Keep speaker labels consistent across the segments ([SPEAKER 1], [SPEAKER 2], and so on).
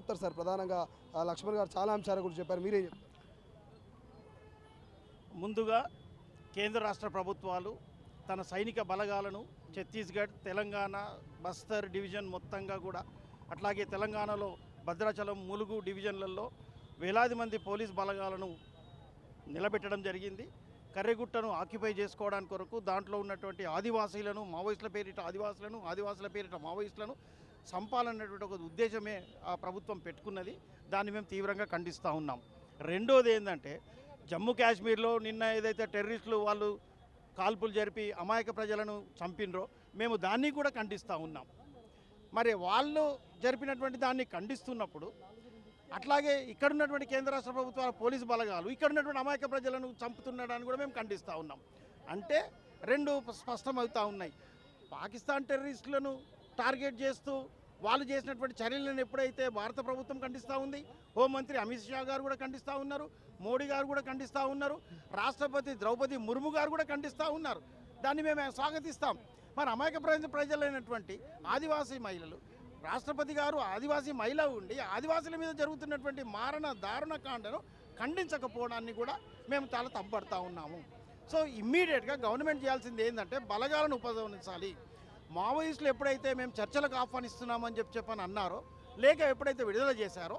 [SPEAKER 1] చెప్తారు సార్? ప్రధానంగా లక్ష్మణ్ గారు చాలా అంశాల గురించి చెప్పారు, మీరేం చెప్తారు?
[SPEAKER 2] ముందుగా కేంద్ర రాష్ట్ర ప్రభుత్వాలు తన సైనిక బలగాలను ఛత్తీస్గఢ్, తెలంగాణ, బస్తర్ డివిజన్ మొత్తంగా కూడా, అట్లాగే తెలంగాణలో భద్రాచలం, ములుగు డివిజన్లలో వేలాది మంది పోలీస్ బలగాలను నిలబెట్టడం జరిగింది. కర్రెగుట్టను ఆక్యుపై చేసుకోవడానికి కొరకు దాంట్లో ఉన్నటువంటి ఆదివాసీలను, మావోయిస్టుల పేరిట ఆదివాసులను, ఆదివాసుల పేరిట మావోయిస్టులను సంపాలన్నటువంటి ఒక ఉద్దేశమే ఆ ప్రభుత్వం పెట్టుకున్నది. దాన్ని మేము తీవ్రంగా ఖండిస్తూ ఉన్నాం. రెండోది ఏంటంటే, జమ్మూ కాశ్మీర్లో నిన్న ఏదైతే టెర్రరిస్టులు వాళ్ళు కాల్పులు జరిపి అమాయక ప్రజలను చంపినరో మేము దాన్ని కూడా ఖండిస్తూ ఉన్నాం. మరి వాళ్ళు జరిపినటువంటి దాన్ని ఖండిస్తున్నప్పుడు అట్లాగే ఇక్కడున్నటువంటి కేంద్ర రాష్ట్ర ప్రభుత్వాల పోలీసు బలగాలు ఇక్కడున్నటువంటి అమాయక ప్రజలను చంపుతున్నాడని కూడా మేము ఖండిస్తూ ఉన్నాం. అంటే రెండు స్పష్టమవుతూ ఉన్నాయి. పాకిస్తాన్ టెర్రరిస్టులను టార్గెట్ చేస్తూ వాళ్ళు చేసినటువంటి చర్యలను ఎప్పుడైతే భారత ప్రభుత్వం ఖండిస్తూ ఉంది, హోంమంత్రి అమిత్ షా గారు కూడా ఖండిస్తూ ఉన్నారు, మోడీ గారు కూడా ఖండిస్తూ ఉన్నారు, రాష్ట్రపతి ద్రౌపది ముర్ము గారు కూడా ఖండిస్తూ ఉన్నారు. దాన్ని మేము స్వాగతిస్తాం. మరి అమాయక ప్రజలైనటువంటి ఆదివాసీ మహిళలు, రాష్ట్రపతి గారు ఆదివాసీ మహిళ ఉండి ఆదివాసుల మీద జరుగుతున్నటువంటి మారణ దారుణ కాండను ఖండించకపోవడాన్ని కూడా మేము చాలా తప్పుపడతా ఉన్నాము. సో ఇమ్మీడియట్గా గవర్నమెంట్ చేయాల్సింది ఏంటంటే బలగాలను ఉపసంహరించాలి. మావోయిస్టులు ఎప్పుడైతే మేము చర్చలకు ఆహ్వానిస్తున్నామని చెప్పని అన్నారో, లేక ఎప్పుడైతే విడుదల చేశారో,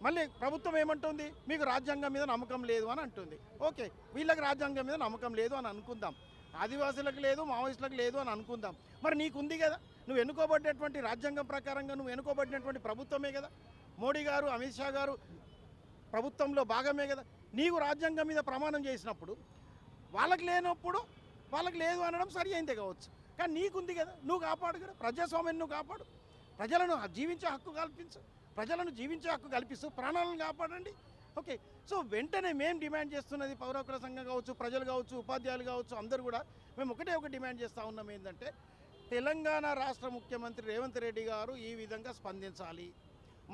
[SPEAKER 2] మళ్ళీ ప్రభుత్వం ఏమంటుంది, మీకు రాజ్యాంగం మీద నమ్మకం లేదు అని అంటుంది. ఓకే, వీళ్ళకి రాజ్యాంగం మీద నమ్మకం లేదు అని అనుకుందాం, ఆదివాసులకు లేదు, మావోయిస్టులకు లేదు అని అనుకుందాం. మరి నీకుంది కదా, నువ్వు ఎన్నుకోబడినటువంటి రాజ్యాంగం ప్రకారంగా నువ్వు ఎన్నుకోబడినటువంటి ప్రభుత్వమే కదా, మోడీ గారు, అమిత్ షా గారు ప్రభుత్వంలో భాగమే కదా. నీకు రాజ్యాంగం మీద ప్రమాణం చేసినప్పుడు వాళ్ళకి లేనప్పుడు వాళ్ళకి లేదు అనడం సరి అయిందే కావచ్చు, కానీ నీకుంది కదా, నువ్వు కాపాడు కదా, ప్రజాస్వామ్యం నువ్వు కాపాడు, ప్రజలను జీవించే హక్కు కల్పించు, ప్రజలను జీవించే హక్కు కల్పిస్తూ ప్రాణాలను కాపాడండి. ఓకే, సో వెంటనే మేము డిమాండ్ చేస్తున్నది, పౌర హక్కుల సంఘం కావచ్చు, ప్రజలు కావచ్చు, ఉపాధ్యాయులు కావచ్చు, అందరూ కూడా మేము ఒక డిమాండ్ చేస్తూ ఉన్నాం. ఏంటంటే తెలంగాణ రాష్ట్ర ముఖ్యమంత్రి రేవంత్ రెడ్డి గారు ఈ విధంగా స్పందించాలి,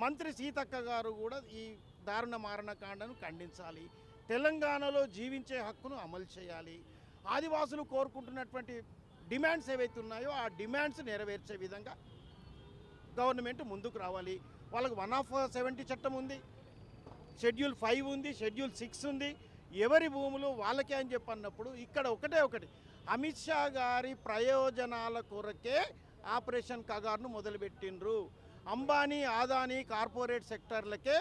[SPEAKER 2] మంత్రి సీతక్క గారు కూడా ఈ దారుణ మారణకాండను ఖండించాలి, తెలంగాణలో జీవించే హక్కును అమలు చేయాలి, ఆదివాసులు కోరుకుంటున్నటువంటి డిమాండ్స్ ఏవైతే ఉన్నాయో ఆ డిమాండ్స్ నెరవేర్చే విధంగా గవర్నమెంట్ ముందుకు రావాలి. వాళ్ళకు 1/70 చట్టం ఉంది, షెడ్యూల్ 5 ఉంది, షెడ్యూల్ 6 ఉంది, ఎవరి భూములు వాళ్ళకే అని చెప్పన్నప్పుడు ఇక్కడ ఒకటి అమిత్ షా గారి ప్రయోజనాల కొరకే ఆపరేషన్ కగార్ను మొదలుపెట్టిండ్రు. అంబానీ, ఆదానీ కార్పొరేట్ సెక్టర్లకే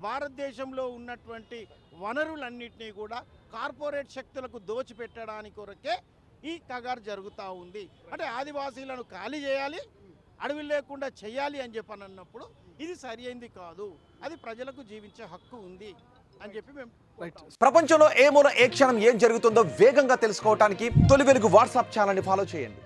[SPEAKER 2] భారతదేశంలో ఉన్నటువంటి వనరులన్నింటినీ కూడా కార్పొరేట్ శక్తులకు దోచిపెట్టడానికి కొరకే ఈ కగారు జరుగుతూ ఉంది. అంటే ఆదివాసీలను ఖాళీ చేయాలి, అడవులు లేకుండా చేయాలి అని చెప్పని అన్నప్పుడు ఇది సరి అయింది కాదు, అది ప్రజలకు జీవించే హక్కు ఉంది అని చెప్పి మేము.
[SPEAKER 3] ప్రపంచంలో ఏ మూల ఏ క్షణం ఏం జరుగుతుందో వేగంగా తెలుసుకోవడానికి తొలి వెలుగు వాట్సాప్ ఛానల్ని ఫాలో చేయండి.